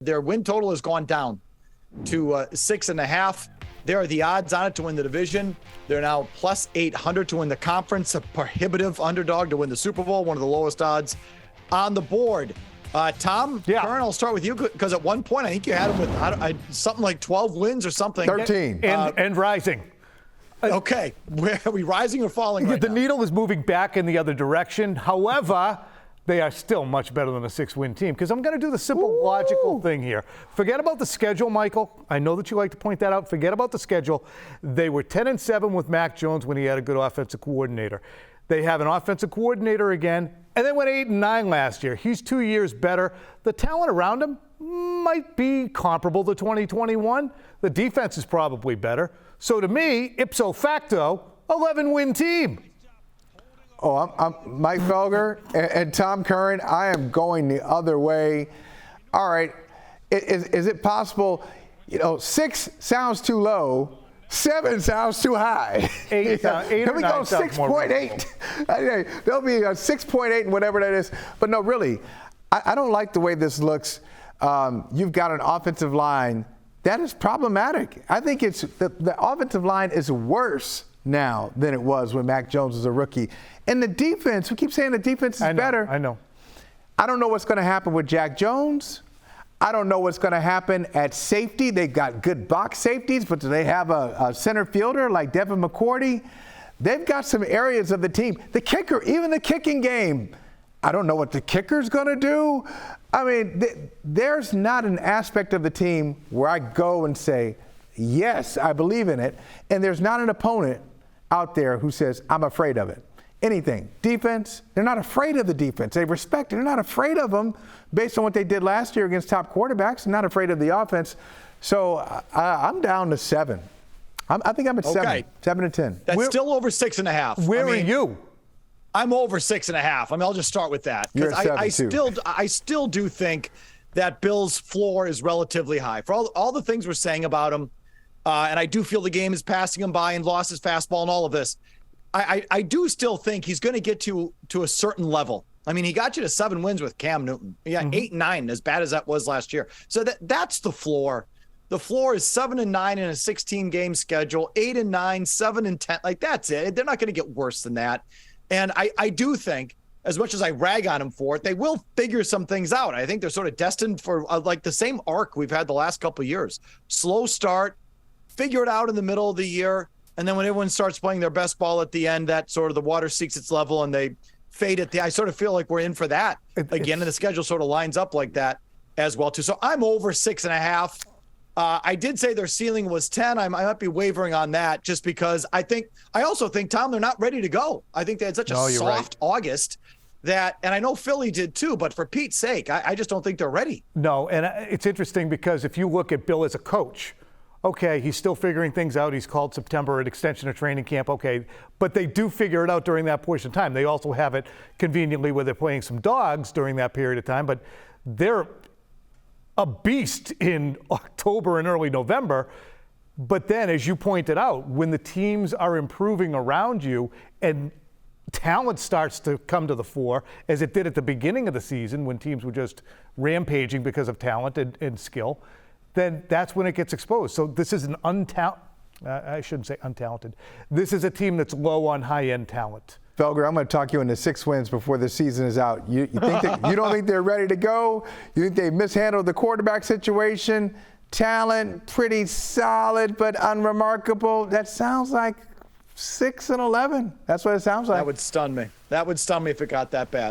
Their win total has gone down to 6.5. There are the odds on it to win the division. They're now plus 800 to win the conference, a prohibitive underdog to win the Super Bowl, one of the lowest odds on the board. Tom, Curran, I'll start with you because at one point I think you had him with something like 12 wins or something. 13. And rising. Okay. Are we rising or falling right The now? needle is moving back in the other direction. However, they are still much better than a 6-win team because I'm going to do the simple, logical thing here. Forget about the schedule, Michael. I know that you like to point that out. Forget about the schedule. They were 10-7 with Mac Jones when he had a good offensive coordinator. They have an offensive coordinator again, and they went 8-9 last year. He's 2 years better. The talent around him might be comparable to 2021. The defense is probably better. So to me, ipso facto, 11-win team. Oh, I'm Mike Felger and Tom Curran. I am going the other way. All right. Is it possible, 6 sounds too low, 7 sounds too high. 8 Can we go 6.8? There'll be a 6.8 and whatever that is. But no, really, I don't like the way this looks. You've got an offensive line that is problematic. I think it's the offensive line is worse now than it was when Mac Jones was a rookie. And the defense, we keep saying the defense is better. I know. I don't know what's going to happen with Jack Jones. I don't know what's going to happen at safety. They've got good box safeties, but do they have a center fielder like Devin McCourty? They've got some areas of the team. The kicker, even the kicking game, I don't know what the kicker's going to do. I mean, there's not an aspect of the team where I go and say, yes, I believe in it. And there's not an opponent out there who says, I'm afraid of it. Anything. Defense, they're not afraid of the defense. They respect it. They're not afraid of them based on what they did last year against top quarterbacks. They're not afraid of the offense. So I'm down to 7. I think I'm at 7 to 10. That's still over 6.5. Where are you? I'm over 6.5. I mean, I'll just start with that. You're at 7 I still do think that Bill's floor is relatively high. For all the things we're saying about him, and I do feel the game is passing him by and lost his fastball and all of this, I do still think he's going to get to a certain level. I mean, he got you to 7 wins with Cam Newton. Yeah, 8-9, as bad as that was last year. So that's the floor. The floor is 7-9 in a 16-game schedule, 8-9, 7-10. Like, that's it. They're not going to get worse than that. And I do think, as much as I rag on them for it, they will figure some things out. I think they're sort of destined for like the same arc we've had the last couple of years. Slow start, figure it out in the middle of the year, and then when everyone starts playing their best ball at the end, that sort of the water seeks its level and they fade it. I sort of feel like we're in for that again, and the schedule sort of lines up like that as well too. So I'm over 6.5. I did say their ceiling was 10. I might be wavering on that just because I also think, Tom, they're not ready to go. I think they had such a soft August that, and I know Philly did too, but for Pete's sake, I just don't think they're ready. No, and it's interesting because if you look at Bill as a coach, okay, he's still figuring things out. He's called September an extension of training camp. Okay, but they do figure it out during that portion of time. They also have it conveniently where they're playing some dogs during that period of time, but they're a beast in October and early November. But then, as you pointed out, when the teams are improving around you and talent starts to come to the fore, as it did at the beginning of the season when teams were just rampaging because of talent and skill, then that's when it gets exposed. So this is I shouldn't say untalented. This is a team that's low on high-end talent. Felger, I'm going to talk you into 6 wins before the season is out. You don't think they're ready to go? You think they mishandled the quarterback situation? Talent, pretty solid, but unremarkable. That sounds like 6-11. That's what it sounds like. That would stun me. That would stun me if it got that bad.